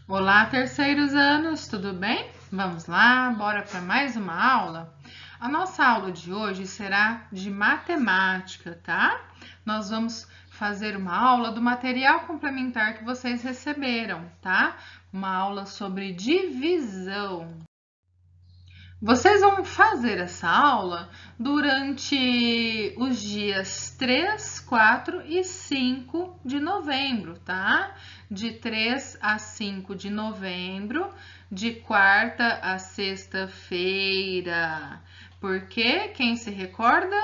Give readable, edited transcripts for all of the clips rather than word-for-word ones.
Olá, terceiros anos, tudo bem? Vamos lá, bora para mais uma aula? A nossa aula de hoje será de matemática, tá? Nós vamos fazer uma aula do material complementar que vocês receberam, tá? Uma aula sobre divisão. Vocês vão fazer essa aula durante os dias 3, 4 e 5 de novembro, tá? De 3 a 5 de novembro, de quarta a sexta-feira. Porque, quem se recorda,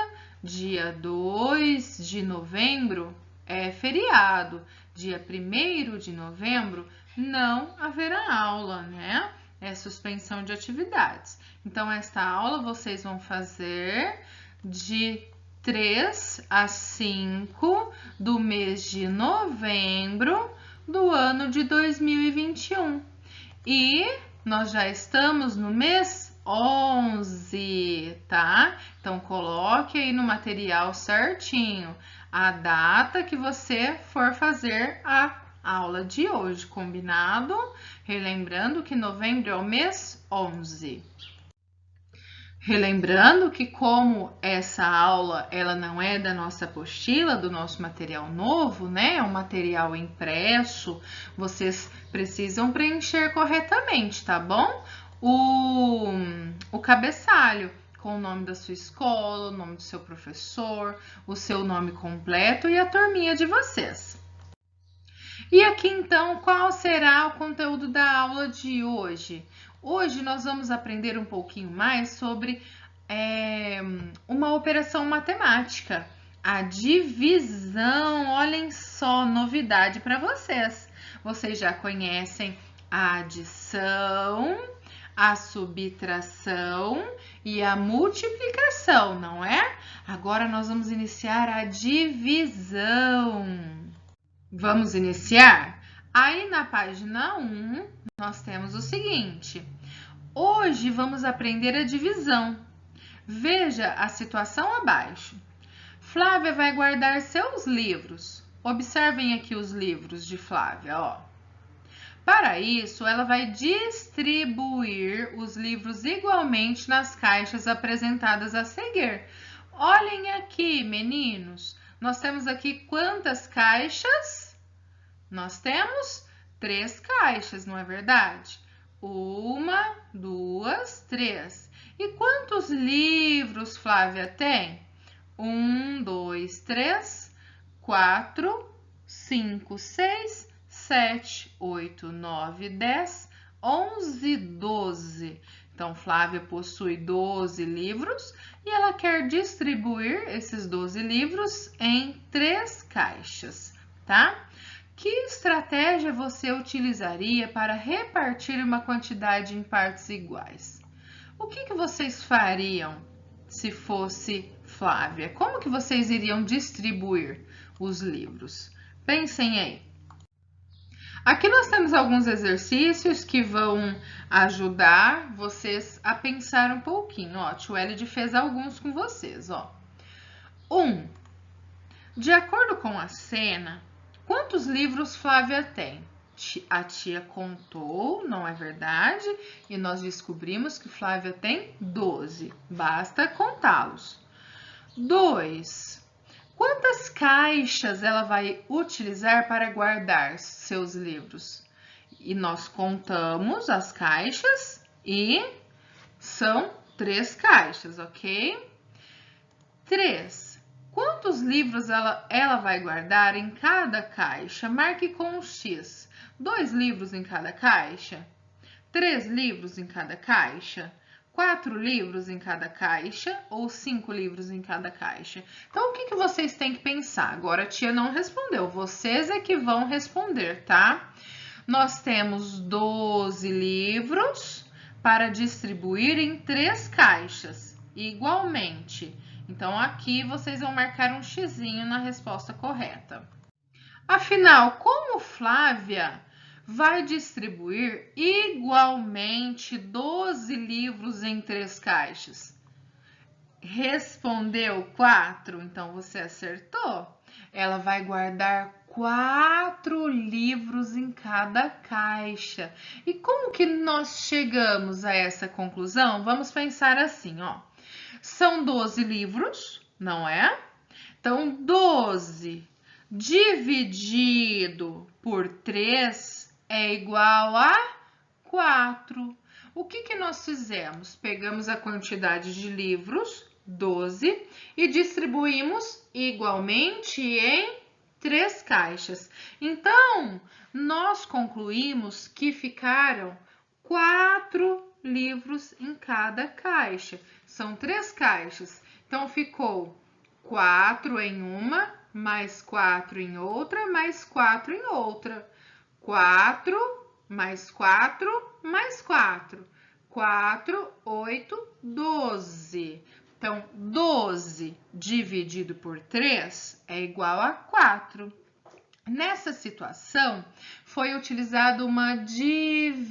dia 2 de novembro é feriado. Dia 1º de novembro não haverá aula, né? É suspensão de atividades. Então, esta aula vocês vão fazer de 3 a 5 do mês de novembro do ano de 2021. E nós já estamos no mês 11, tá? Então, coloque aí no material certinho a data que você for fazer a aula de hoje, combinado? Relembrando que novembro é o mês 11. Relembrando que como essa aula ela não é da nossa apostila, do nosso material novo, né? É um material impresso, vocês precisam preencher corretamente, tá bom? O cabeçalho com o nome da sua escola, o nome do seu professor, o seu nome completo e a turminha de vocês. E aqui então, qual será o conteúdo da aula de hoje? Hoje nós vamos aprender um pouquinho mais sobre uma operação matemática, a divisão. Olhem só, novidade para vocês. Vocês já conhecem a adição, a subtração e a multiplicação, não é? Agora nós vamos iniciar a divisão. Vamos iniciar? Aí na página 1, nós temos o seguinte. Hoje vamos aprender a divisão. Veja a situação abaixo. Flávia vai guardar seus livros. Observem aqui os livros de Flávia, ó. Para isso, ela vai distribuir os livros igualmente nas caixas apresentadas a seguir. Olhem aqui, meninos. Nós temos aqui quantas caixas? Nós temos 3 caixas, não é verdade? 1, 2, 3. E quantos livros Flávia tem? 1, 2, 3, 4, 5, 6, 7, 8, 9, 10, 11, 12. Então, Flávia possui 12 livros e ela quer distribuir esses 12 livros em 3 caixas, tá? Que estratégia você utilizaria para repartir uma quantidade em partes iguais? O que vocês fariam se fosse Flávia? Como que vocês iriam distribuir os livros? Pensem aí. Aqui nós temos alguns exercícios que vão ajudar vocês a pensar um pouquinho. Ó, a Tio Elide fez alguns com vocês, ó. 1. De acordo com a cena, quantos livros Flávia tem? A tia contou, não é verdade? E nós descobrimos que Flávia tem 12. Basta contá-los. 2. Quantas caixas ela vai utilizar para guardar seus livros? E nós contamos as caixas e são 3 caixas, ok? 3. Quantos livros ela vai guardar em cada caixa? Marque com um X. 2 livros em cada caixa? 3 livros em cada caixa? 4 livros em cada caixa ou 5 livros em cada caixa? Então, o que vocês têm que pensar? Agora a tia não respondeu, vocês é que vão responder, tá? Nós temos 12 livros para distribuir em 3 caixas, igualmente. Então, aqui vocês vão marcar um xizinho na resposta correta. Afinal, como Flávia vai distribuir igualmente 12 livros em 3 caixas? Respondeu 4, então você acertou. Ela vai guardar 4 livros em cada caixa. E como que nós chegamos a essa conclusão? Vamos pensar assim, ó. São 12 livros, não é? Então, 12 dividido por 3 é igual a 4. O que nós fizemos? Pegamos a quantidade de livros, 12, e distribuímos igualmente em 3 caixas. Então, nós concluímos que ficaram 4 livros em cada caixa. São 3 caixas. Então, ficou 4 em uma, mais 4 em outra, mais 4 em outra. 4, mais 4, mais 4. 4, 8, 12. Então, 12 dividido por 3 é igual a 4. Nessa situação, foi utilizada uma divisão.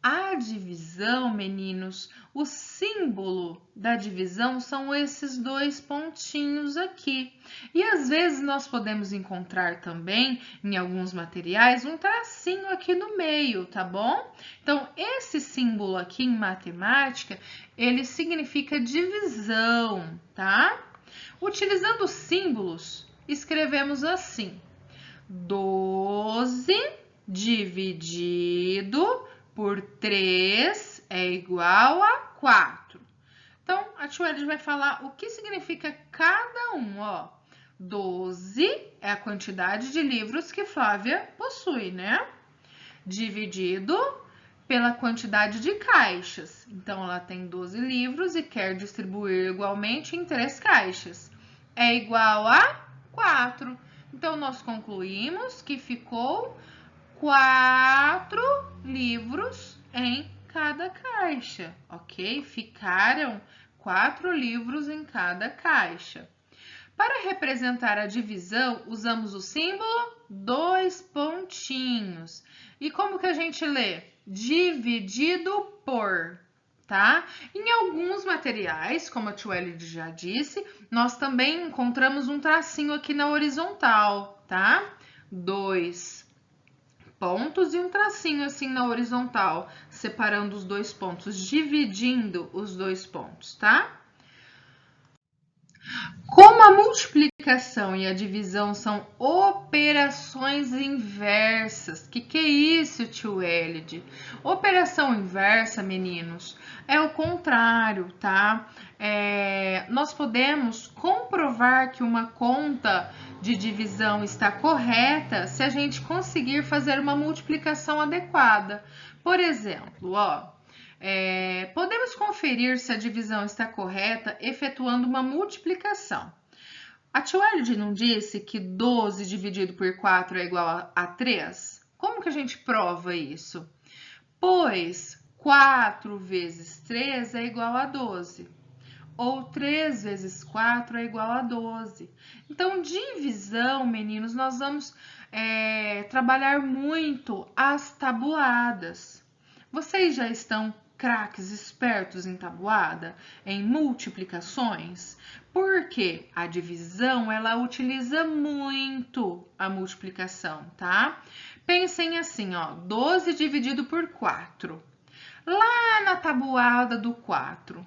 A divisão, meninos, o símbolo da divisão são esses 2 pontinhos aqui. E às vezes nós podemos encontrar também, em alguns materiais, um tracinho aqui no meio, tá bom? Então, esse símbolo aqui em matemática, ele significa divisão, tá? Utilizando símbolos, escrevemos assim: 12 dividido por 3 é igual a 4. Então, a tia Elide vai falar o que significa cada um, ó. 12 é a quantidade de livros que Flávia possui, né? Dividido pela quantidade de caixas. Então, ela tem 12 livros e quer distribuir igualmente em 3 caixas. É igual a 4. Então, nós concluímos que ficou 4 livros em cada caixa, ok? Ficaram 4 livros em cada caixa. Para representar a divisão, usamos o símbolo 2 pontinhos. E como que a gente lê? Dividido por, tá? Em alguns materiais, como a tia Elide já disse, nós também encontramos um tracinho aqui na horizontal, tá? 2 pontos e um tracinho assim na horizontal, separando os 2 pontos, dividindo os 2 pontos, tá? Como a multiplicação e a divisão são operações inversas, que é isso, tio Elide? Operação inversa, meninos, é o contrário, tá? Nós podemos comprovar que uma conta de divisão está correta se a gente conseguir fazer uma multiplicação adequada. Por exemplo, ó, podemos conferir se a divisão está correta efetuando uma multiplicação. A tia Elide não disse que 12 dividido por 4 é igual a 3? Como que a gente prova isso? Pois 4 vezes 3 é igual a 12. Ou 3 vezes 4 é igual a 12. Então, divisão, meninos, nós vamos trabalhar muito as tabuadas. Vocês já estão craques, espertos em tabuada, em multiplicações? Porque a divisão, ela utiliza muito a multiplicação, tá? Pensem assim, ó, 12 dividido por 4. Lá na tabuada do 4,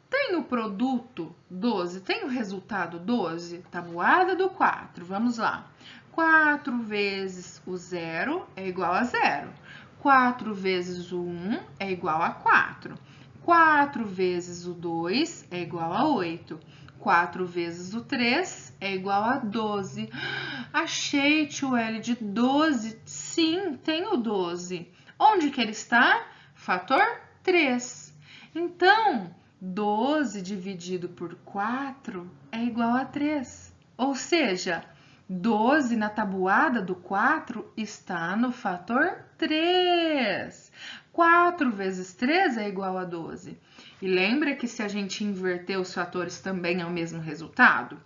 tem o produto 12, tem o resultado 12? Tabuada do 4, vamos lá. 4 vezes o 0 é igual a 0. 4 vezes o 1 é igual a 4. 4 vezes o 2 é igual a 8. 4 vezes o 3 é igual a 12. Achei, tio Elide, 12. Sim, tem o 12. Onde que ele está? Fator 3. Então, 12 dividido por 4 é igual a 3. Ou seja, 12 na tabuada do 4 está no fator 3. 4 vezes 3 é igual a 12. E lembra que se a gente inverter os fatores também é o mesmo resultado?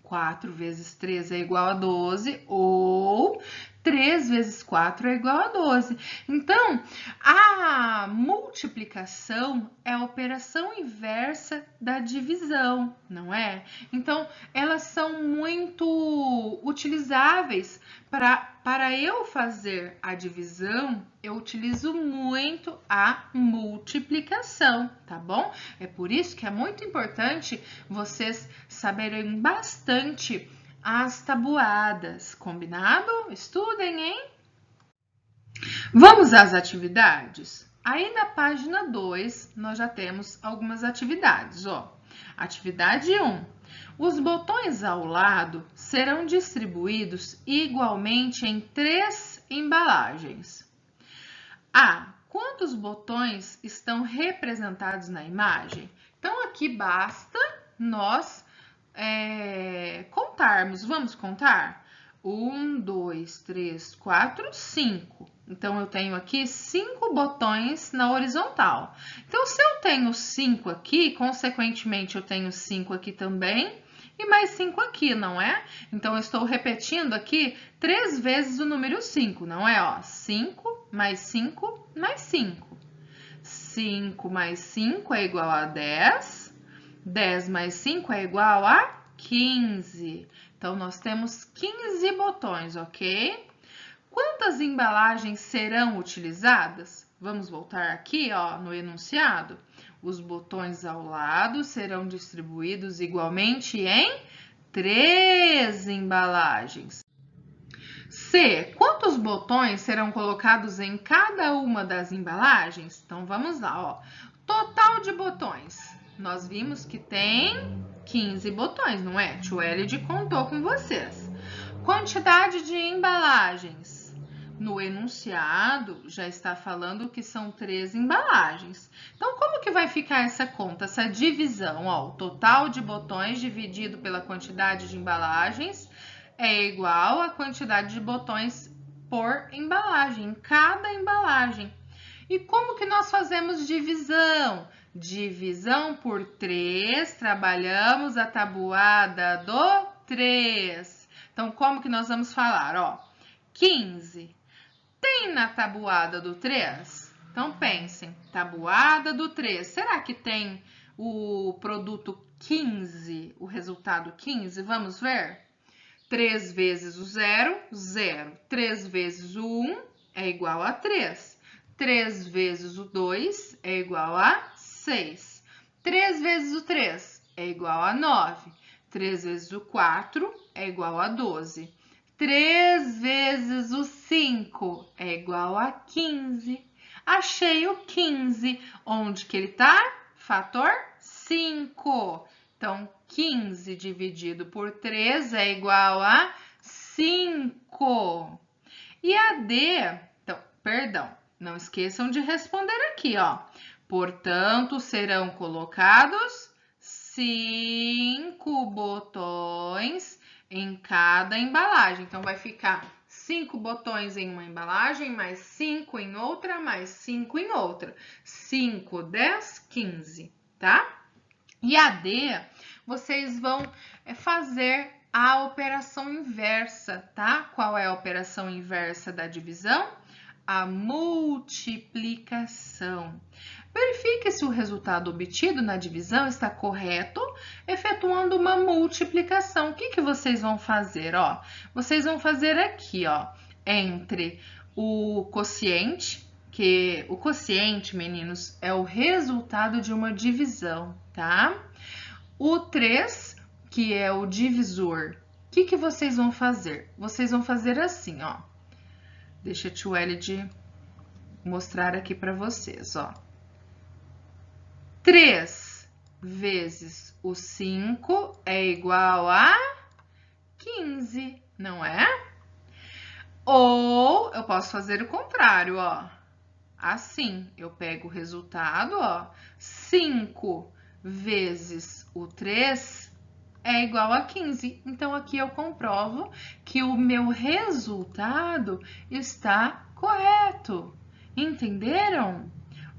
4 vezes 3 é igual a 12, ou 3 vezes 4 é igual a 12. Então, a multiplicação é a operação inversa da divisão, não é? Então, elas são muito utilizáveis para eu fazer a divisão, eu utilizo muito a multiplicação, tá bom? É por isso que é muito importante vocês saberem bastante as tabuadas, combinado? Estudem, hein? Vamos às atividades? Aí na página 2, nós já temos algumas atividades, ó. Atividade 1. Os botões ao lado serão distribuídos igualmente em 3 embalagens. A. Quantos botões estão representados na imagem? Então, aqui basta nós contarmos. Vamos contar? 1, 2, 3, 4, 5. Então, eu tenho aqui 5 botões na horizontal. Então, se eu tenho 5 aqui, consequentemente, eu tenho 5 aqui também e mais 5 aqui, não é? Então, eu estou repetindo aqui 3 vezes o número 5, não é? Ó, 5 mais 5 mais 5. 5 mais 5 é igual a 10. 10 mais 5 é igual a 15. Então, nós temos 15 botões, ok? Quantas embalagens serão utilizadas? Vamos voltar aqui, ó, no enunciado. Os botões ao lado serão distribuídos igualmente em 3 embalagens. C. Quantos botões serão colocados em cada uma das embalagens? Então, vamos lá, ó. Total de botões. Nós vimos que tem 15 botões, não é? Tio Elid contou com vocês. Quantidade de embalagens. No enunciado, já está falando que são 3 embalagens. Então, como que vai ficar essa conta, essa divisão? Ó, o total de botões dividido pela quantidade de embalagens é igual à quantidade de botões por embalagem, em cada embalagem. E como que nós fazemos divisão? Divisão por 3, trabalhamos a tabuada do 3. Então, como que nós vamos falar? Ó, 15. Tem na tabuada do 3? Então, pensem, tabuada do 3. Será que tem o produto 15, o resultado 15? Vamos ver? 3 vezes o 0, 0. 3 vezes o 1 é igual a 3. 3 vezes o 2 é igual a 6. 3 vezes o 3 é igual a 9. 3 vezes o 4 é igual a 12. 3 vezes o 5 é igual a 15. Achei o 15. Onde que ele está? Fator 5. Então, 15 dividido por 3 é igual a 5. E a D, então, perdão, não esqueçam de responder aqui, ó. Portanto, serão colocados 5 botões em cada embalagem. Então, vai ficar 5 botões em uma embalagem, mais 5 em outra, mais 5 em outra. 5, 10, 15, tá? E a D, vocês vão fazer a operação inversa, tá? Qual é a operação inversa da divisão? A multiplicação. Verifique se o resultado obtido na divisão está correto, efetuando uma multiplicação. O que vocês vão fazer? Ó, vocês vão fazer aqui, ó, entre o quociente, que o quociente, meninos, é o resultado de uma divisão, tá? O 3, que é o divisor. O que vocês vão fazer? Vocês vão fazer assim, ó. Deixa a tio Elid mostrar aqui para vocês, ó. 3 vezes o 5 é igual a 15, não é? Ou eu posso fazer o contrário, ó. Assim, eu pego o resultado, ó. 5 vezes o 3 é igual a 15. Então, aqui eu comprovo que o meu resultado está correto. Entenderam?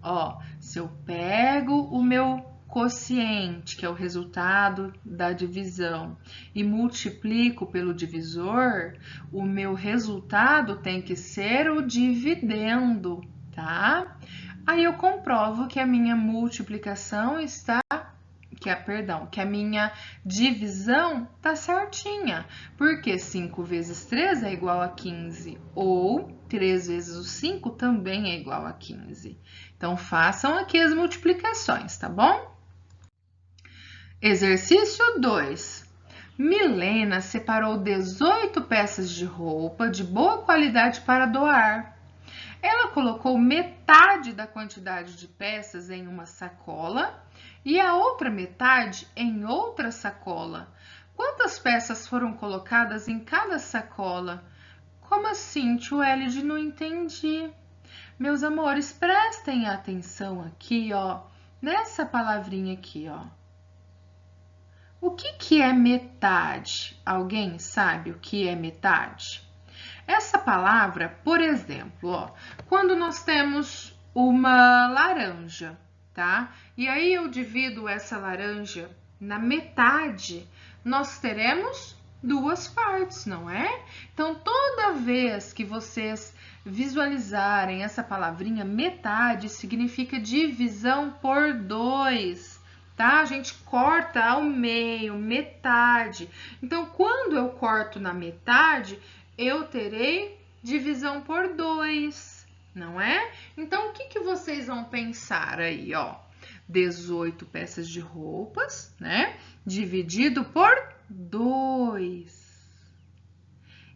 Ó, se eu pego o meu quociente, que é o resultado da divisão, e multiplico pelo divisor, o meu resultado tem que ser o dividendo, tá? Aí eu comprovo que a minha multiplicação está, que a minha divisão tá certinha, porque 5 vezes 3 é igual a 15, ou 3 vezes o 5 também é igual a 15. Então, façam aqui as multiplicações, tá bom? Exercício 2. Milena separou 18 peças de roupa de boa qualidade para doar. Ela colocou metade da quantidade de peças em uma sacola e a outra metade em outra sacola. Quantas peças foram colocadas em cada sacola? Como assim, tio Elide? Não entendi. Meus amores, prestem atenção aqui, ó, nessa palavrinha aqui, ó. O que é metade? Alguém sabe o que é metade? Essa palavra, por exemplo, ó, quando nós temos uma laranja, tá? E aí eu divido essa laranja na metade, nós teremos duas partes, não é? Então, toda vez que vocês visualizarem essa palavrinha metade, significa divisão por 2. Tá? A gente corta ao meio, metade. Então, quando eu corto na metade, eu terei divisão por 2, não é? Então, o que vocês vão pensar aí, ó? 18 peças de roupas, né? Dividido por 2.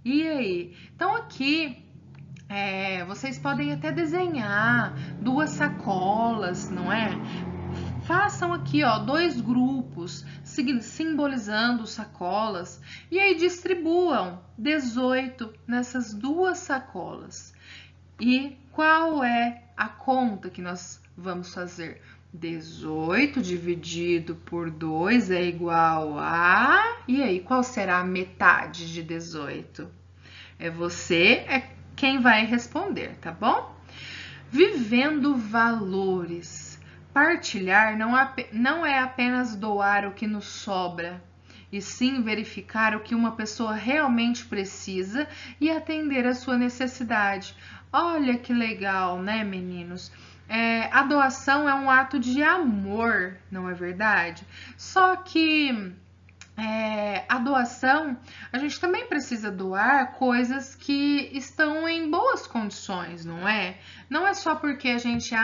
E aí? Então, aqui, vocês podem até desenhar duas sacolas, não é? Façam aqui, ó, 2 grupos, simbolizando sacolas, e aí distribuam 18 nessas duas sacolas. E qual é a conta que nós vamos fazer? 18 dividido por 2 é igual a... E aí, qual será a metade de 18? Você é quem vai responder, tá bom? Vivendo valores. Partilhar não é apenas doar o que nos sobra, e sim verificar o que uma pessoa realmente precisa e atender a sua necessidade. Olha que legal, né, meninos? A doação é um ato de amor, não é verdade? Só que a doação, a gente também precisa doar coisas que estão em boas condições, não é? Não é só porque a gente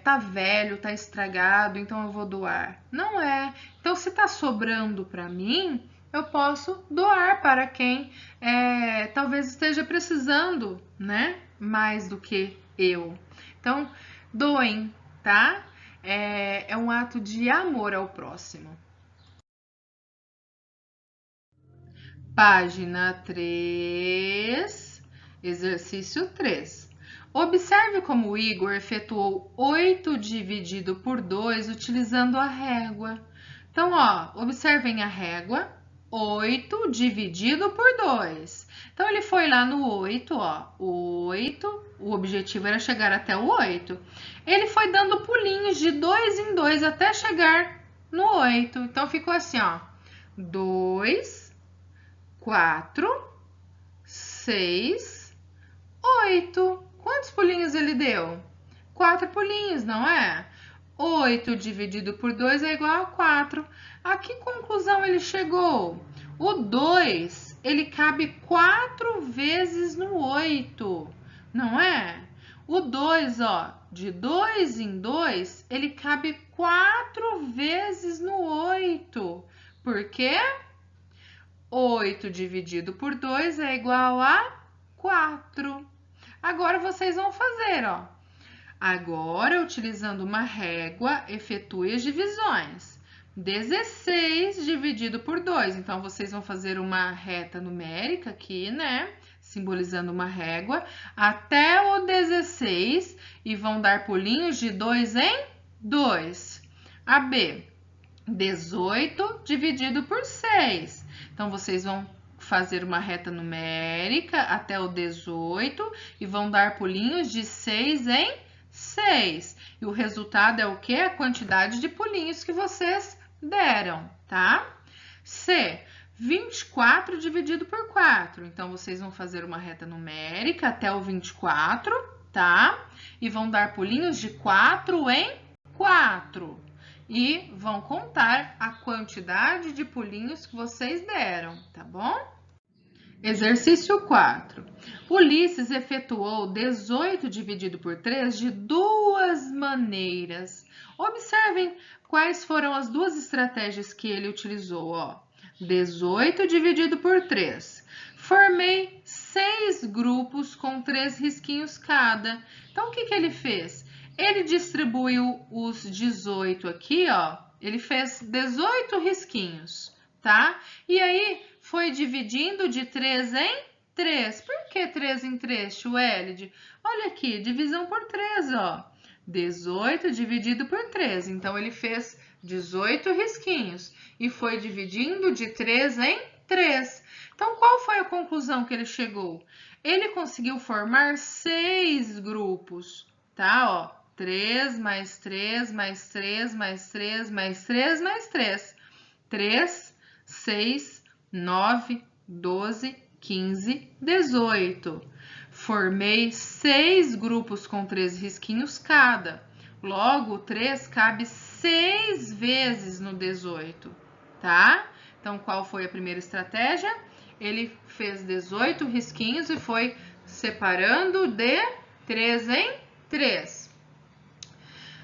tá velho, tá estragado, então eu vou doar. Não é. Então, se tá sobrando para mim, eu posso doar para quem talvez esteja precisando, né? Mais do que eu. Então, doem, tá? É um ato de amor ao próximo. Página 3, exercício 3. Observe como o Igor efetuou 8 dividido por 2 utilizando a régua. Então, ó, observem a régua, 8 dividido por 2. Então, ele foi lá no 8, ó, 8, o objetivo era chegar até o 8. Ele foi dando pulinhos de 2 em 2 até chegar no 8. Então, ficou assim, ó, 2, 4, 6, 8. Quantos pulinhos ele deu? 4 pulinhos, não é? 8 dividido por 2 é igual a 4. A que conclusão ele chegou? O 2, ele cabe 4 vezes no 8, não é? O 2, ó, de 2 em 2, ele cabe 4 vezes no 8. Por quê? 8 dividido por 2 é igual a 4. Agora vocês vão fazer, ó. Agora, utilizando uma régua, efetue as divisões. 16 dividido por 2. Então, vocês vão fazer uma reta numérica aqui, né? Simbolizando uma régua, até o 16 e vão dar pulinhos de 2 em 2. A B, 18 dividido por 6. Então, vocês vão fazer uma reta numérica até o 18 e vão dar pulinhos de 6 em 6. E o resultado é o quê? A quantidade de pulinhos que vocês deram, tá? C, 24 dividido por 4. Então, vocês vão fazer uma reta numérica até o 24, tá? E vão dar pulinhos de 4 em 4. E vão contar a quantidade de pulinhos que vocês deram, tá bom? Exercício 4. Ulisses efetuou 18 dividido por 3 de duas maneiras. Observem quais foram as duas estratégias que ele utilizou. Ó. 18 dividido por 3. Formei 6 grupos com 3 risquinhos cada. Então, o que ele fez? Ele distribuiu os 18 aqui, ó. Ele fez 18 risquinhos, tá? E aí, foi dividindo de 3 em 3. Por que 3 em 3, Suelide? Olha aqui, divisão por 3, ó. 18 dividido por 3. Então, ele fez 18 risquinhos e foi dividindo de 3 em 3. Então, qual foi a conclusão que ele chegou? Ele conseguiu formar 6 grupos, tá? Ó, 3 mais 3 mais 3 mais 3 mais 3 mais 3. 3, 6, 9, 12, 15, 18. Formei 6 grupos com 3 risquinhos cada. Logo, o 3 cabe 6 vezes no 18, tá? Então, qual foi a primeira estratégia? Ele fez 18 risquinhos e foi separando de 3 em 3.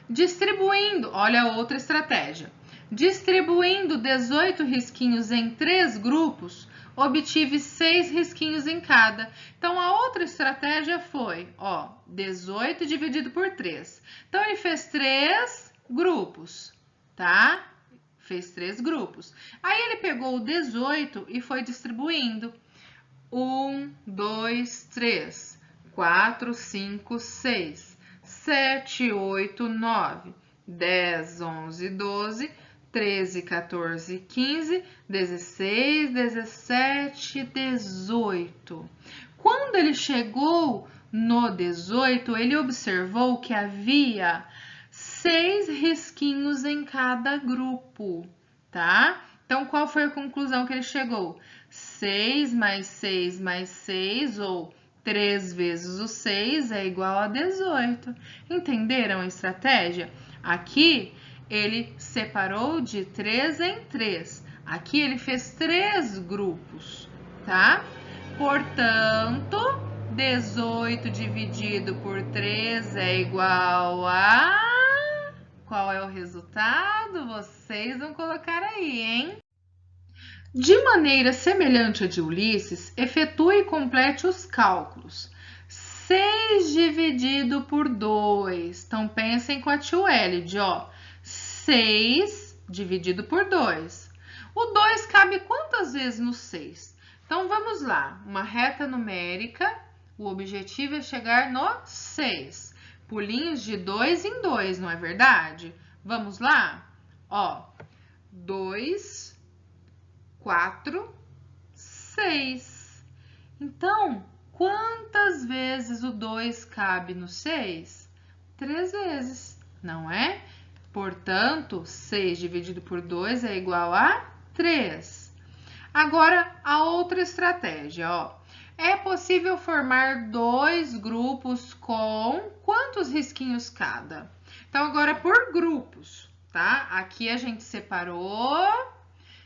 Distribuindo, olha a outra estratégia. Distribuindo 18 risquinhos em 3 grupos, obtive 6 risquinhos em cada. Então, a outra estratégia foi, ó, 18 dividido por 3. Então, ele fez 3 grupos, tá? Fez 3 grupos. Aí, ele pegou o 18 e foi distribuindo. 1, 2, 3, 4, 5, 6, 7, 8, 9, 10, 11, 12, 13, 14, 15, 16, 17, 18. Quando ele chegou no 18, ele observou que havia 6 risquinhos em cada grupo, tá? Então, qual foi a conclusão que ele chegou? 6 mais 6 mais 6, ou 3 vezes o 6 é igual a 18. Entenderam a estratégia? Aqui, ele separou de 3 em 3. Aqui, ele fez 3 grupos, tá? Portanto, 18 dividido por 3 é igual a... Qual é o resultado? Vocês vão colocar aí, hein? De maneira semelhante à de Ulisses, efetue e complete os cálculos. 6 dividido por 2. Então, pensem com a Suelide, ó. 6 dividido por 2. O 2 cabe quantas vezes no 6? Então, vamos lá. Uma reta numérica. O objetivo é chegar no 6. Pulinhos de 2 em 2, não é verdade? Vamos lá? Ó, 2, 4, 6. Então, quantas vezes o 2 cabe no 6? 3 vezes, não é? Portanto, 6 dividido por 2 é igual a 3. Agora, a outra estratégia, ó. É possível formar 2 grupos com quantos risquinhos cada? Então, agora por grupos, tá? Aqui a gente separou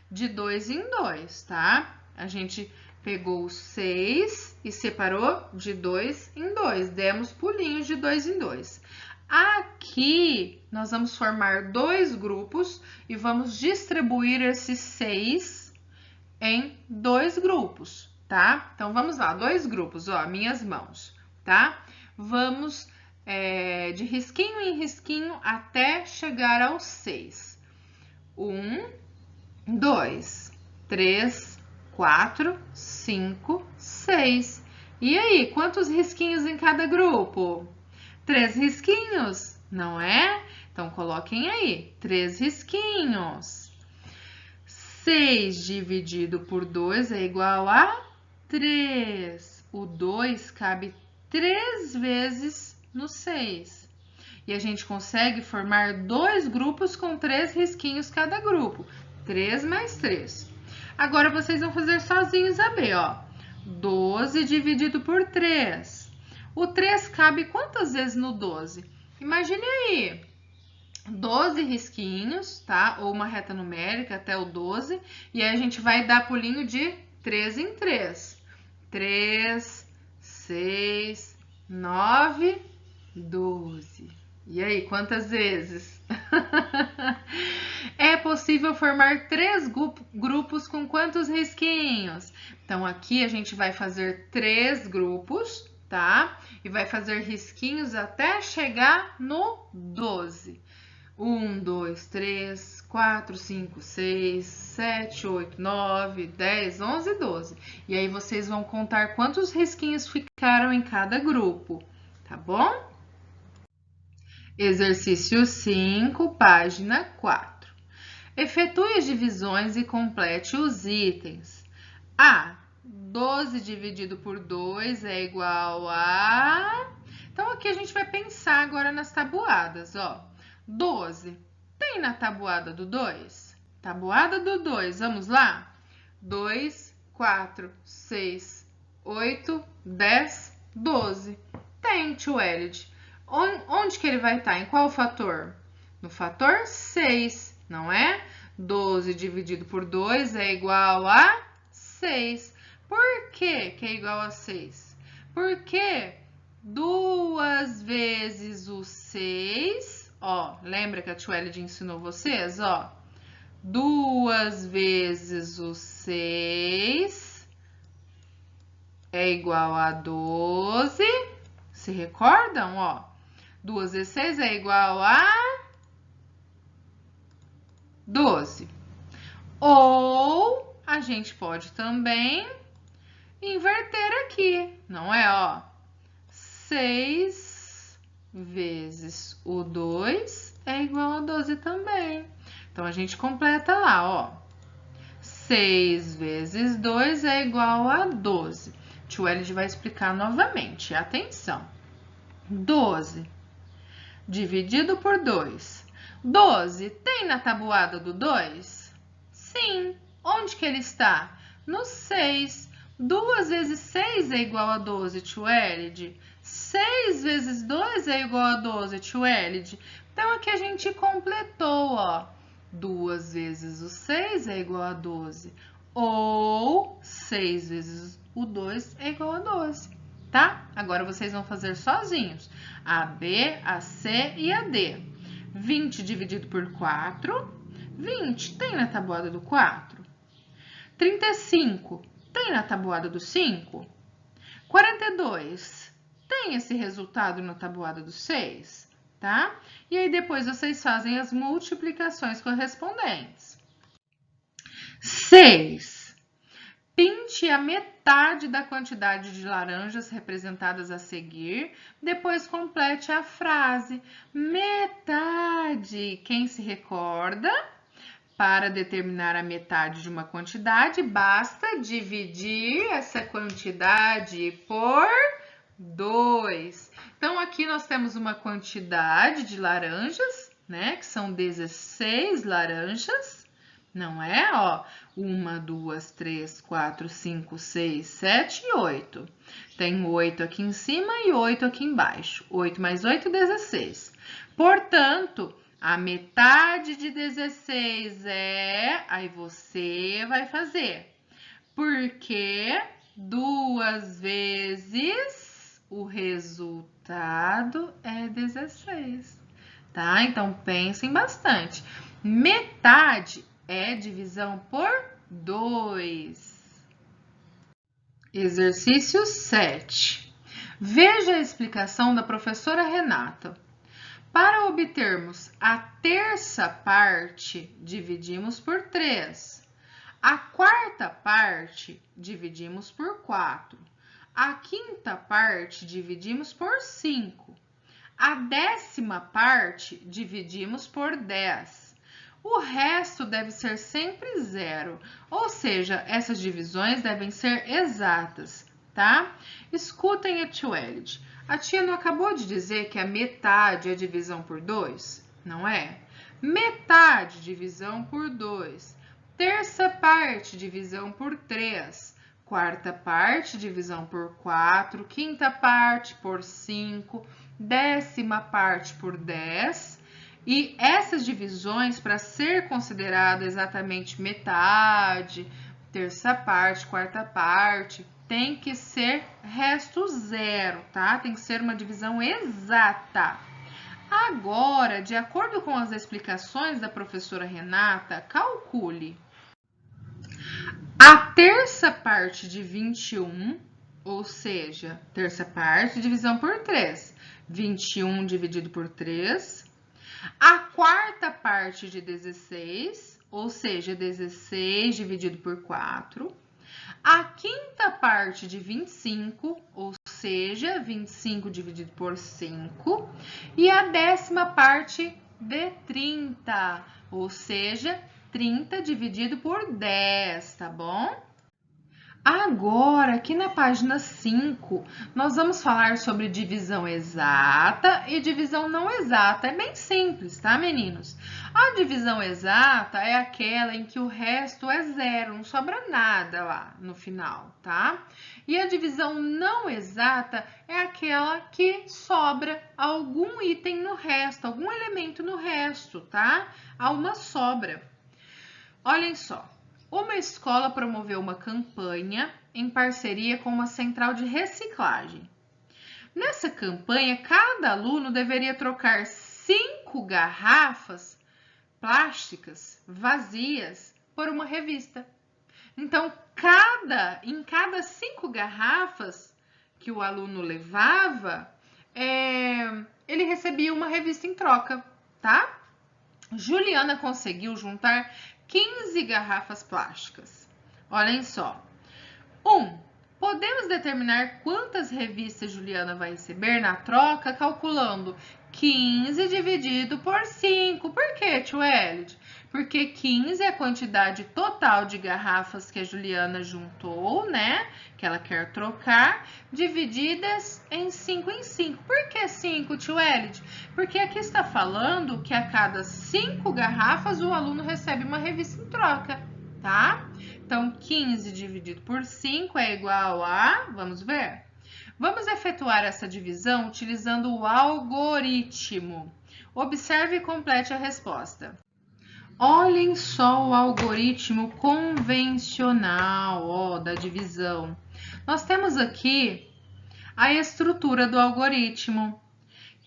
de 2 em 2, tá? A gente pegou os 6 e separou de 2 em 2. Demos pulinhos de 2 em 2. Aqui, nós vamos formar 2 grupos e vamos distribuir esses 6 em 2 grupos, tá? Então, vamos lá, 2 grupos, ó, minhas mãos, tá? Vamos de risquinho em risquinho até chegar aos 6. 1, 2, 3, 4, 5, 6. E aí, quantos risquinhos em cada grupo? 3 risquinhos, não é? Então, coloquem aí, 3 risquinhos. 6 dividido por 2 é igual a 3. O 2 cabe 3 vezes no 6. e a gente consegue formar 2 grupos com 3 risquinhos cada grupo. 3 mais 3. Agora, vocês vão fazer sozinhos a B, ó. 12 dividido por 3. O 3 cabe quantas vezes no 12? Imagine aí, 12 risquinhos, tá? Ou uma reta numérica até o 12. E aí a gente vai dar pulinho de 3 em 3. 3, 6, 9, 12. E aí, quantas vezes? É possível formar 3 grupos com quantos risquinhos? Então, aqui a gente vai fazer 3 grupos, tá? E vai fazer risquinhos até chegar no 12. 1, 2, 3, 4, 5, 6, 7, 8, 9, 10, 11, 12. E aí vocês vão contar quantos risquinhos ficaram em cada grupo, tá bom? Exercício 5, página 4. Efetue as divisões e complete os itens. A. 12 dividido por 2 é igual a... Então, aqui a gente vai pensar agora nas tabuadas, ó. 12. Tem na tabuada do 2? Tabuada do 2, vamos lá? 2, 4, 6, 8, 10, 12. Tem, tio Elid. Onde que ele vai estar? Em qual fator? No fator 6, não é? 12 dividido por 2 é igual a 6. Por que é igual a 6? Porque 2 vezes o 6, ó, lembra que a tia Elid ensinou vocês, ó? 2 vezes o 6 é igual a 12. Se recordam, ó? 2 vezes 6 é igual a 12. Ou a gente pode também inverter aqui, não é? Ó, 6 vezes o 2 é igual a 12 também. Então, a gente completa lá, ó. 6 vezes 2 é igual a 12. Tio Elid vai explicar novamente. Atenção. 12 dividido por 2. 12 tem na tabuada do 2? Sim. Onde que ele está? No 6. 2 vezes 6 é igual a 12, tio Elid. 6 vezes 2 é igual a 12, tio Elid. Então, aqui a gente completou, ó. 2 vezes o 6 é igual a 12. Ou 6 vezes o 2 é igual a 12. Tá? Agora vocês vão fazer sozinhos. A B, a C e a D. 20 dividido por 4. 20 tem na tabuada do 4. 35 tem na tabuada do 5. 42 tem esse resultado na tabuada do 6, tá? E aí depois vocês fazem as multiplicações correspondentes. 6. Pinte a metade da quantidade de laranjas representadas a seguir, depois complete a frase. Metade. Quem se recorda? Para determinar a metade de uma quantidade, basta dividir essa quantidade por 2. Então, aqui nós temos uma quantidade de laranjas, né? Que são 16 laranjas. Não é? Ó, 1, 2, 3, 4, 5, 6, 7 e 8. Tem 8 aqui em cima e 8 aqui embaixo. 8 mais 8, 16. Portanto, a metade de 16 é... Aí você vai fazer. Porque 2 vezes o resultado é 16. Tá? Então, pensem bastante. Metade é divisão por 2. Exercício 7. Veja a explicação da professora Renata. Para obtermos a terça parte, dividimos por 3. A quarta parte, dividimos por 4. A quinta parte, dividimos por 5. A 10ª parte, dividimos por 10. O resto deve ser sempre 0, ou seja, essas divisões devem ser exatas, tá? Escutem a tia Elid. A tia não acabou de dizer que a metade é divisão por 2? Não é? Metade, divisão por 2. Terça parte, divisão por 3. Quarta parte, divisão por 4. Quinta parte, por 5. Décima parte, por 10. E essas divisões, para ser considerado exatamente metade, terça parte, quarta parte, tem que ser resto zero, tá? Tem que ser uma divisão exata. Agora, de acordo com as explicações da professora Renata, calcule. A terça parte de 21, ou seja, terça parte, divisão por 3. 21 dividido por 3. A quarta parte de 16, ou seja, 16 dividido por 4. A quinta parte de 25, ou seja, 25 dividido por 5. E a décima parte de 30, ou seja, 30 dividido por 10, tá bom? Agora, aqui na página 5, nós vamos falar sobre divisão exata e divisão não exata. É bem simples, tá, meninos? A divisão exata é aquela em que o resto é zero, não sobra nada lá no final, tá? E a divisão não exata é aquela que sobra algum item no resto, algum elemento no resto, tá? Há uma sobra. Olhem só. Uma escola promoveu uma campanha em parceria com uma central de reciclagem. Nessa campanha, cada aluno deveria trocar 5 garrafas plásticas vazias por uma revista. Então, em cada 5 garrafas que o aluno levava, ele recebia uma revista em troca, tá? Juliana conseguiu juntar 15 garrafas plásticas. Olhem só. 1. Podemos determinar quantas revistas Juliana vai receber na troca calculando 15 dividido por 5. Por quê, tio Elid? Porque 15 é a quantidade total de garrafas que a Juliana juntou, né? Que ela quer trocar, divididas em 5 em 5. Por que 5, tio Elid? Porque aqui está falando que a cada 5 garrafas o aluno recebe uma revista em troca, tá? Então, 15 dividido por 5 é igual a... Vamos ver? Vamos efetuar essa divisão utilizando o algoritmo. Observe e complete a resposta. Olhem só o algoritmo convencional, da divisão. Nós temos aqui a estrutura do algoritmo.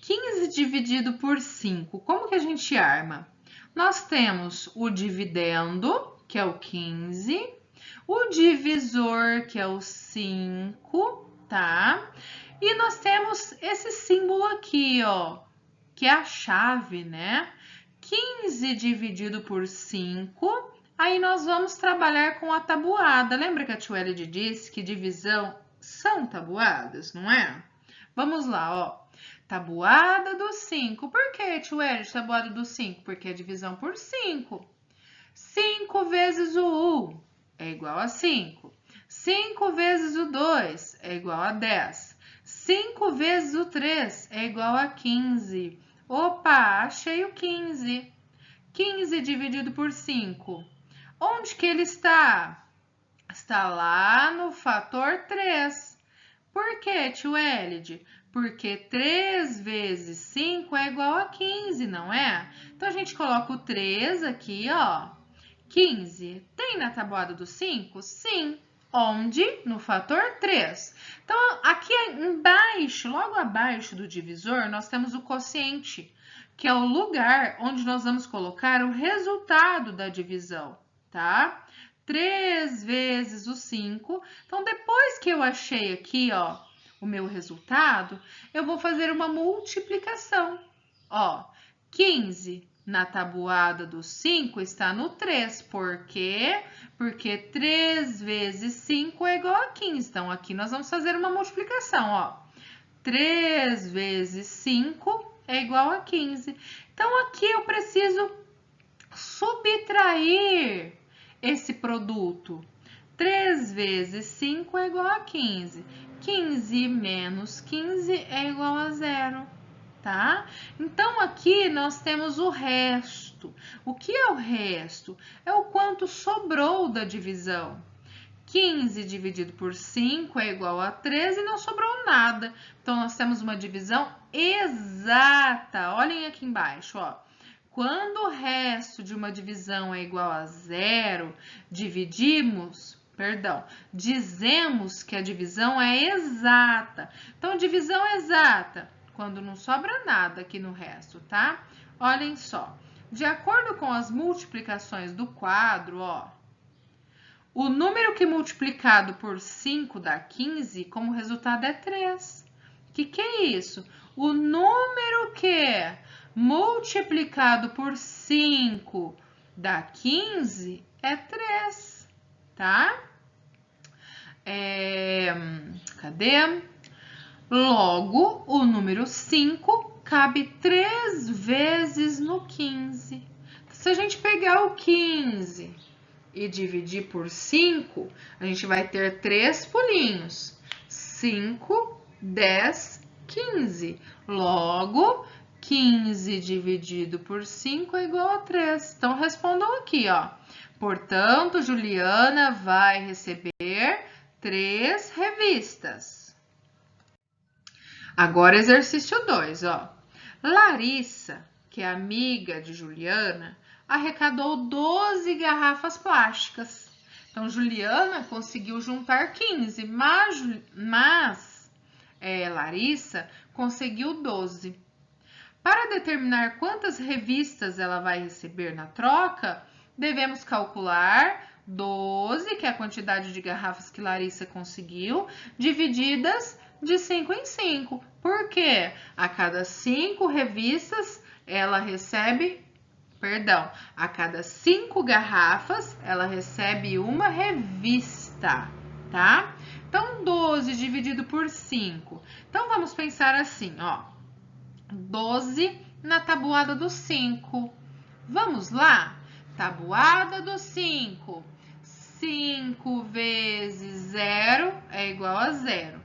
15 dividido por 5. Como que a gente arma? Nós temos o dividendo, que é o 15, o divisor, que é o 5, tá? E nós temos esse símbolo aqui, ó, que é a chave, né? 15 dividido por 5, aí nós vamos trabalhar com a tabuada. Lembra que a tia Elid disse que divisão são tabuadas, não é? Vamos lá, ó. Tabuada do 5. Por que, tia Elid, tabuada do 5? Porque é divisão por 5. 5 vezes o 1 é igual a 5. 5 vezes o 2 é igual a 10. 5 vezes o 3 é igual a 15. Opa, achei o 15. 15 dividido por 5. Onde que ele está? Está lá no fator 3. Por que, tio Elid? Porque 3 vezes 5 é igual a 15, não é? Então, a gente coloca o 3 aqui, ó. 15. Tem na tabuada do 5? Sim. Onde? No fator 3. Então, aqui embaixo, logo abaixo do divisor, nós temos o quociente, que é o lugar onde nós vamos colocar o resultado da divisão, tá? 3 vezes o 5. Então, depois que eu achei aqui, ó, o meu resultado, eu vou fazer uma multiplicação. Ó, 15 na tabuada do 5 está no 3. Por quê? Porque 3 vezes 5 é igual a 15. Então, aqui nós vamos fazer uma multiplicação, ó. 3 vezes 5 é igual a 15. Então, aqui eu preciso subtrair esse produto. 3 vezes 5 é igual a 15. 15 menos 15 é igual a 0, tá? Então, aqui nós temos o resto. O que é o resto? É o quanto sobrou da divisão. 15 dividido por 5 é igual a 13 e não sobrou nada. Então, nós temos uma divisão exata. Olhem aqui embaixo, ó. Quando o resto de uma divisão é igual a 0, dizemos que a divisão é exata. Então, divisão exata, quando não sobra nada aqui no resto, tá? Olhem só. De acordo com as multiplicações do quadro, ó, o número que multiplicado por 5 dá 15, como resultado é 3. O que é isso? O número que multiplicado por 5 dá 15 é 3, tá? Cadê? Logo, o número 5 cabe 3 vezes no 15. Se a gente pegar o 15 e dividir por 5, a gente vai ter 3 pulinhos. 5, 10, 15. Logo, 15 dividido por 5 é igual a 3. Então, respondam aqui, ó. Portanto, Juliana vai receber 3 revistas. Agora, exercício 2, ó. Larissa, que é amiga de Juliana, arrecadou 12 garrafas plásticas. Então, Juliana conseguiu juntar 15, mas Larissa conseguiu 12. Para determinar quantas revistas ela vai receber na troca, devemos calcular 12, que é a quantidade de garrafas que Larissa conseguiu, divididas de 5 em 5. Por quê? A cada 5 revistas, ela recebe... a cada 5 garrafas, ela recebe uma revista, tá? Então, 12 dividido por 5. Então, vamos pensar assim, ó. 12 na tabuada do 5. Vamos lá? Tabuada do 5. 5 vezes 0 é igual a 0.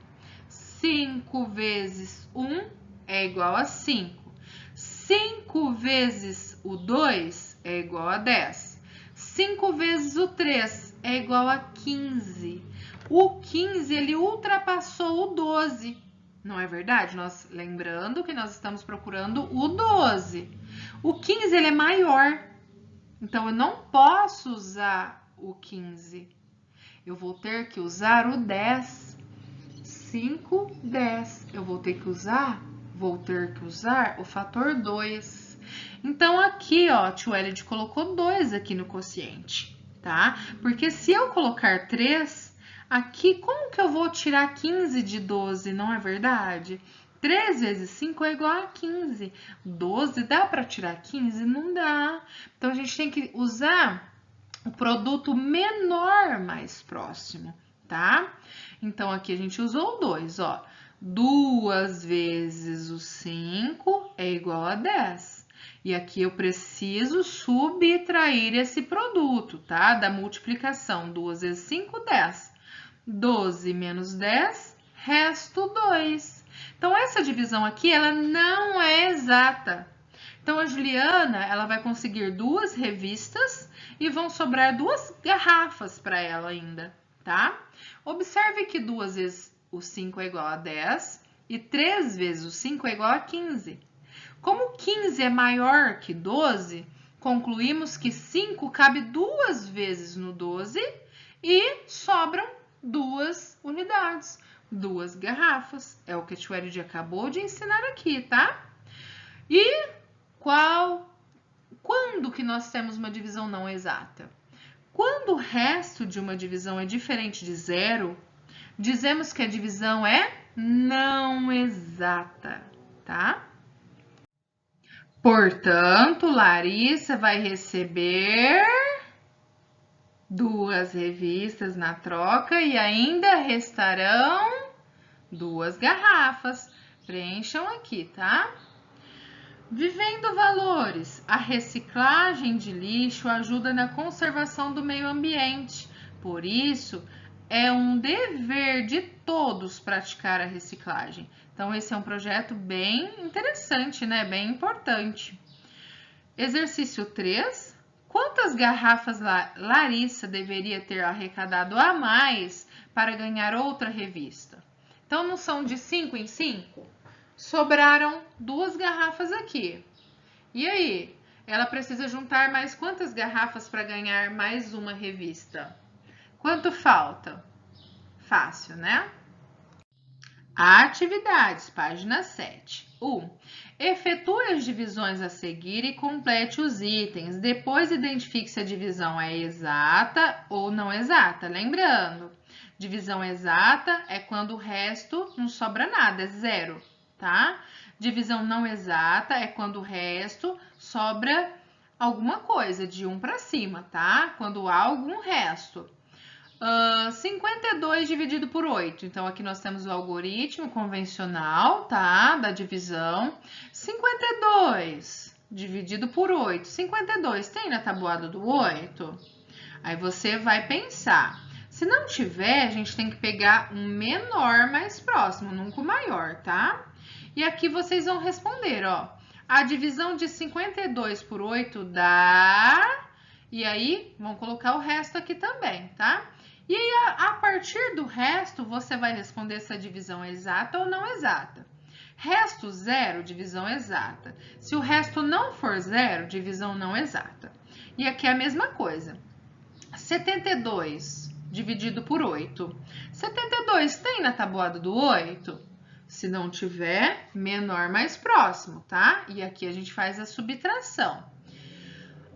5 vezes 1 é igual a 5. 5 vezes o 2 é igual a 10. 5 vezes o 3 é igual a 15. O 15, ele ultrapassou o 12. Não é verdade? Lembrando que nós estamos procurando o 12. O 15, ele é maior. Então, eu não posso usar o 15. Eu vou ter que usar o 10. 5, 10. Eu vou ter que usar o fator 2. Então, aqui, ó, tio Elid colocou 2 aqui no quociente, tá? Porque se eu colocar 3, aqui, como que eu vou tirar 15 de 12, não é verdade? 3 vezes 5 é igual a 15. 12 dá para tirar 15? Não dá. Então, a gente tem que usar o produto menor mais próximo, tá? Então, aqui a gente usou o 2, ó. 2 vezes o 5 é igual a 10. E aqui eu preciso subtrair esse produto, tá? Da multiplicação. 2 vezes 5, 10. 12 menos 10, resto 2. Então, essa divisão aqui, ela não é exata. Então, a Juliana, ela vai conseguir 2 revistas e vão sobrar 2 garrafas para ela ainda, tá? Observe que 2 vezes o 5 é igual a 10 e 3 vezes o 5 é igual a 15. Como 15 é maior que 12, concluímos que 5 cabe 2 vezes no 12 e sobram 2 unidades, 2 garrafas. É o que a tia Elid acabou de ensinar aqui, tá? E quando que nós temos uma divisão não exata? Quando o resto de uma divisão é diferente de 0, dizemos que a divisão é não exata, tá? Portanto, Larissa vai receber 2 revistas na troca e ainda restarão 2 garrafas. Preencham aqui, tá? Vivendo valores. A reciclagem de lixo ajuda na conservação do meio ambiente, Por isso, é um dever de todos praticar a reciclagem. Então, esse é um projeto bem interessante, né? Bem importante. Exercício 3. Quantas garrafas Larissa deveria ter arrecadado a mais para ganhar outra revista? Então, não são de 5 em 5? Sobraram 2 garrafas aqui. E aí? Ela precisa juntar mais quantas garrafas para ganhar mais uma revista? Quanto falta? Fácil, né? Atividades, página 7. 1. Efetue as divisões a seguir e complete os itens. Depois identifique se a divisão é exata ou não exata. Lembrando, divisão exata é quando o resto não sobra nada, é zero, tá? Divisão não exata é quando o resto sobra alguma coisa, de 1 para cima, tá? Quando há algum resto. 52 dividido por 8. Então, aqui nós temos o algoritmo convencional, tá? Da divisão. 52 dividido por 8. 52 tem na tabuada do 8? Aí você vai pensar. Se não tiver, a gente tem que pegar um menor mais próximo, nunca o maior, tá? E aqui vocês vão responder, ó. A divisão de 52 por 8 dá... E aí, vão colocar o resto aqui também, tá? E aí, a partir do resto, você vai responder se a divisão é exata ou não exata. Resto zero, divisão exata. Se o resto não for zero, divisão não exata. E aqui é a mesma coisa. 72 dividido por 8. 72 tem na tabuada do 8? Se não tiver, menor mais próximo, tá? E aqui a gente faz a subtração.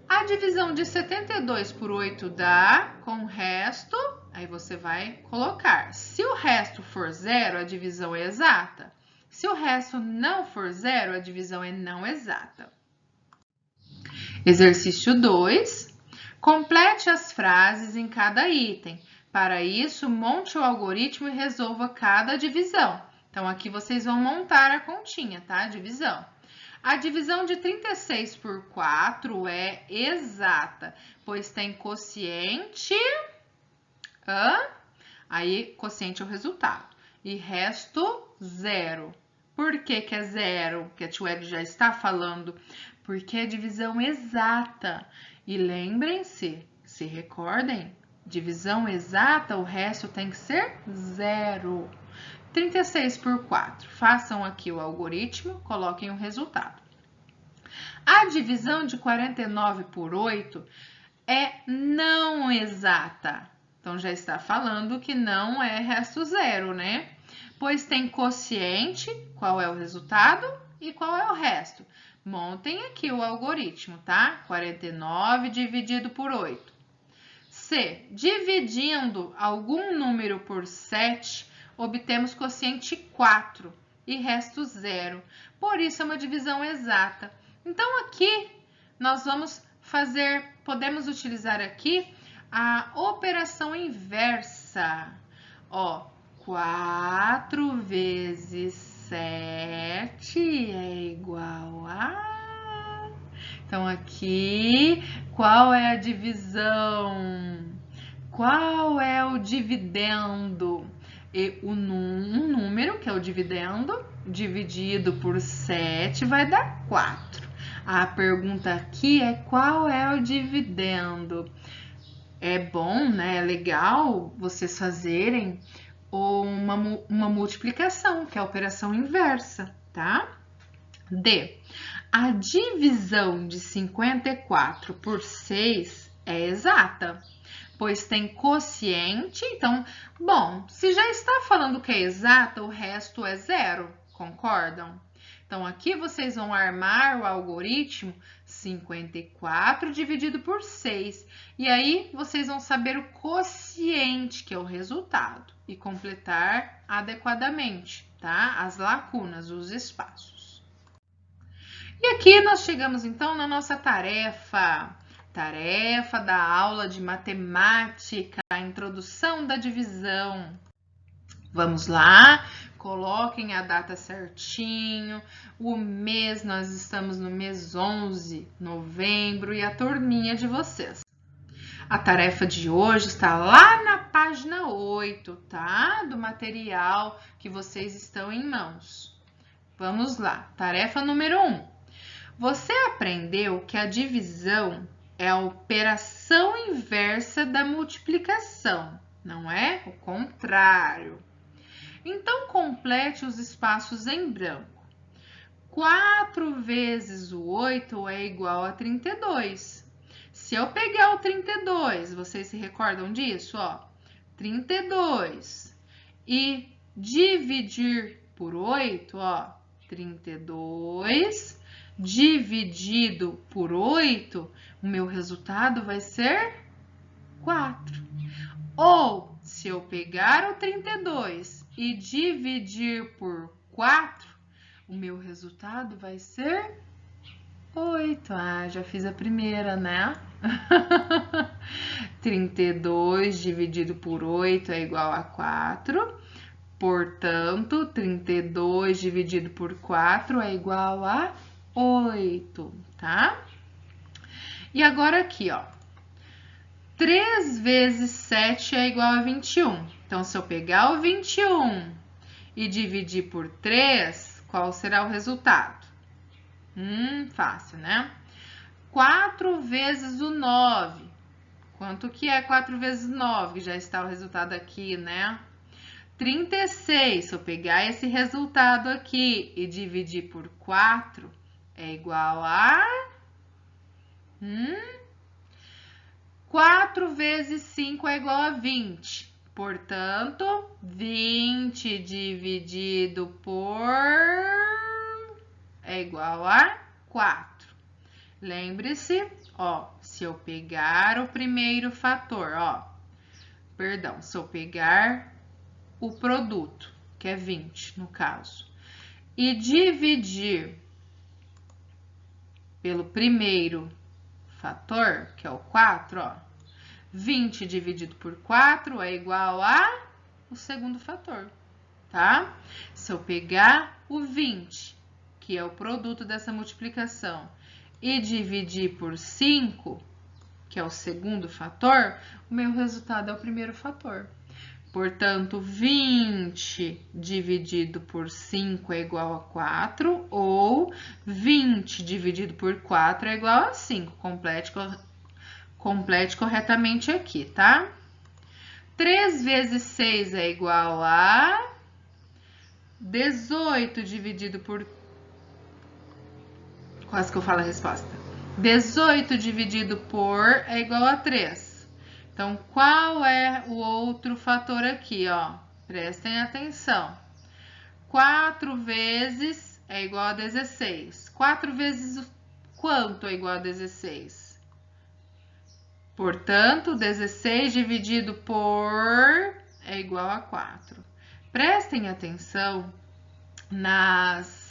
A divisão de 72 por 8 dá, com o resto, aí você vai colocar. Se o resto for zero, a divisão é exata. Se o resto não for zero, a divisão é não exata. Exercício 2. Complete as frases em cada item. Para isso, monte o algoritmo e resolva cada divisão. Então, aqui vocês vão montar a continha, tá? Divisão. A divisão de 36 por 4 é exata, pois tem quociente, aí quociente é o resultado, e resto zero. Por que que é zero? Porque a tia já está falando, porque é divisão exata. E lembrem-se, se recordem, divisão exata, o resto tem que ser zero. 36 por 4. Façam aqui o algoritmo, coloquem o resultado. A divisão de 49 por 8 é não exata. Então, já está falando que não é resto zero, né? Pois tem quociente, qual é o resultado e qual é o resto. Montem aqui o algoritmo, tá? 49 dividido por 8. C. Dividindo algum número por 7, obtemos quociente 4 e resto 0. Por isso, é uma divisão exata. Então, aqui, nós vamos podemos utilizar aqui a operação inversa. Ó, 4 vezes 7 é igual a... Então, aqui, qual é a divisão? Qual é o dividendo? E um número, que é o dividendo, dividido por 7 vai dar 4. A pergunta aqui é qual é o dividendo? É bom, né? É legal vocês fazerem uma multiplicação, que é a operação inversa, tá? D. A divisão de 54 por 6 é exata, pois tem quociente. Então, bom, se já está falando que é exata, o resto é zero, concordam? Então, aqui vocês vão armar o algoritmo 54 dividido por 6. E aí, vocês vão saber o quociente, que é o resultado, e completar adequadamente, tá? As lacunas, os espaços. E aqui nós chegamos, então, na nossa tarefa da aula de matemática, a introdução da divisão. Vamos lá, coloquem a data certinho, o mês, nós estamos no mês 11, novembro, e a turminha de vocês. A tarefa de hoje está lá na página 8, tá? Do material que vocês estão em mãos. Vamos lá. Tarefa número 1. Você aprendeu que a divisão é a operação inversa da multiplicação, não é? O contrário. Então, complete os espaços em branco. 4 vezes o 8 é igual a 32. Se eu pegar o 32, vocês se recordam disso? Ó, 32 e dividir por 8, ó, 32 dividido por 8, o meu resultado vai ser 4. Ou, se eu pegar o 32 e dividir por 4, o meu resultado vai ser 8. Ah, já fiz a primeira, né? 32 dividido por 8 é igual a 4. Portanto, 32 dividido por 4 é igual a 8, tá? E agora aqui, ó. 3 vezes 7 é igual a 21. Então, se eu pegar o 21 e dividir por 3, qual será o resultado? Fácil, né? 4 vezes o 9. Quanto que é 4 vezes 9? Já está o resultado aqui, né? 36. Se eu pegar esse resultado aqui e dividir por 4, é igual a... 4 vezes 5 é igual a 20. Portanto, 20 dividido por... é igual a 4. Lembre-se, ó, se eu pegar o primeiro fator, ó, perdão, se eu pegar o produto, que é 20 no caso, e dividir pelo primeiro fator, que é o 4, ó, 20 dividido por 4 é igual a o segundo fator, tá? Se eu pegar o 20, que é o produto dessa multiplicação, e dividir por 5, que é o segundo fator, o meu resultado é o primeiro fator. Portanto, 20 dividido por 5 é igual a 4, ou 20 dividido por 4 é igual a 5. Complete corretamente aqui, tá? 3 vezes 6 é igual a 18 dividido por... Quase que eu falo a resposta. 18 dividido por é igual a 3. Então, qual é o outro fator aqui, ó? Prestem atenção. 4 vezes é igual a 16. 4 vezes quanto é igual a 16? Portanto, 16 dividido por é igual a 4. Prestem atenção nas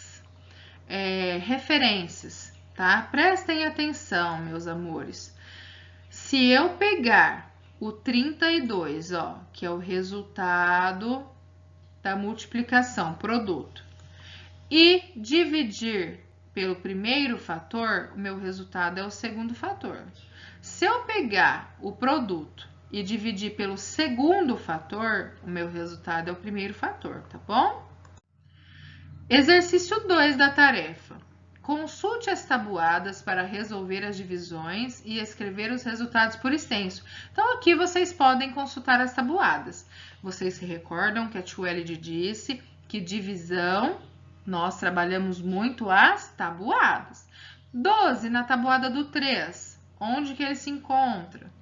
referências, tá? Prestem atenção, meus amores. Se eu pegar o 32, ó, que é o resultado da multiplicação, produto, e dividir pelo primeiro fator, o meu resultado é o segundo fator. Se eu pegar o produto e dividir pelo segundo fator, o meu resultado é o primeiro fator, tá bom? Exercício 2 da tarefa. Consulte as tabuadas para resolver as divisões e escrever os resultados por extenso. Então, aqui vocês podem consultar as tabuadas. Vocês se recordam que a Tchuelide disse que divisão, nós trabalhamos muito as tabuadas. 12 na tabuada do 3, onde que ele se encontra?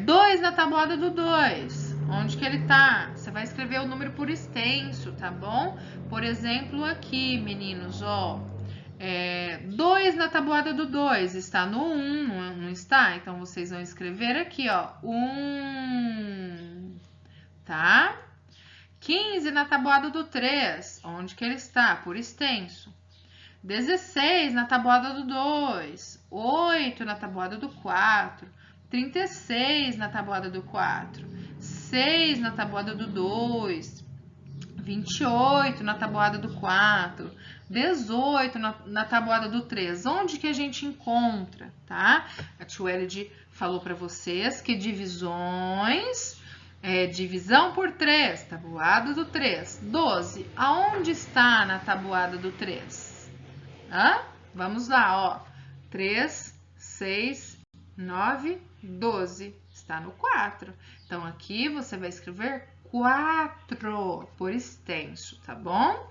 2 na tabuada do 2, onde que ele tá? Você vai escrever o número por extenso, tá bom? Por exemplo, aqui, meninos, ó, 2 na tabuada do 2 está no 1, não está? Então, vocês vão escrever aqui, ó, 1, tá? 15 na tabuada do 3, onde que ele está? Por extenso. 16 na tabuada do 2, 8 na tabuada do 4, 36 na tabuada do 4, 6 na tabuada do 2, 28 na tabuada do 4, 18 na tabuada do 3. Onde que a gente encontra, tá? A Tchuelide falou para vocês que divisões, divisão por 3, tabuada do 3, 12. Aonde está na tabuada do 3? Vamos lá, ó. 3, 6, 9, 12. Está no 4. Então, aqui você vai escrever 4 por extenso, tá bom?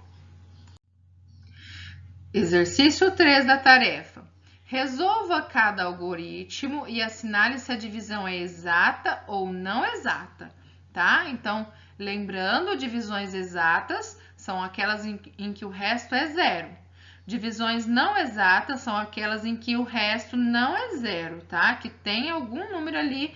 Exercício 3 da tarefa. Resolva cada algoritmo e assinale se a divisão é exata ou não exata, tá? Então, lembrando, divisões exatas são aquelas em que o resto é zero. Divisões não exatas são aquelas em que o resto não é zero, tá? Que tem algum número ali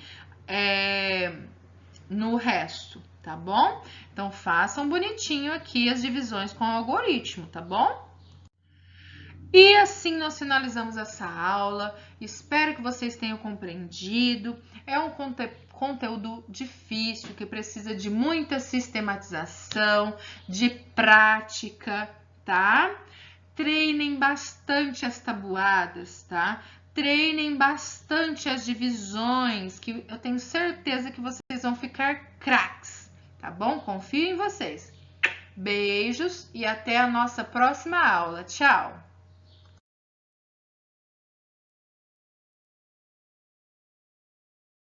no resto, tá bom? Então, façam bonitinho aqui as divisões com algoritmo, tá bom? E assim nós finalizamos essa aula. Espero que vocês tenham compreendido. É um conteúdo difícil, que precisa de muita sistematização, de prática, tá? Treinem bastante as tabuadas, tá? Treinem bastante as divisões, que eu tenho certeza que vocês vão ficar craques, tá bom? Confio em vocês. Beijos e até a nossa próxima aula. Tchau!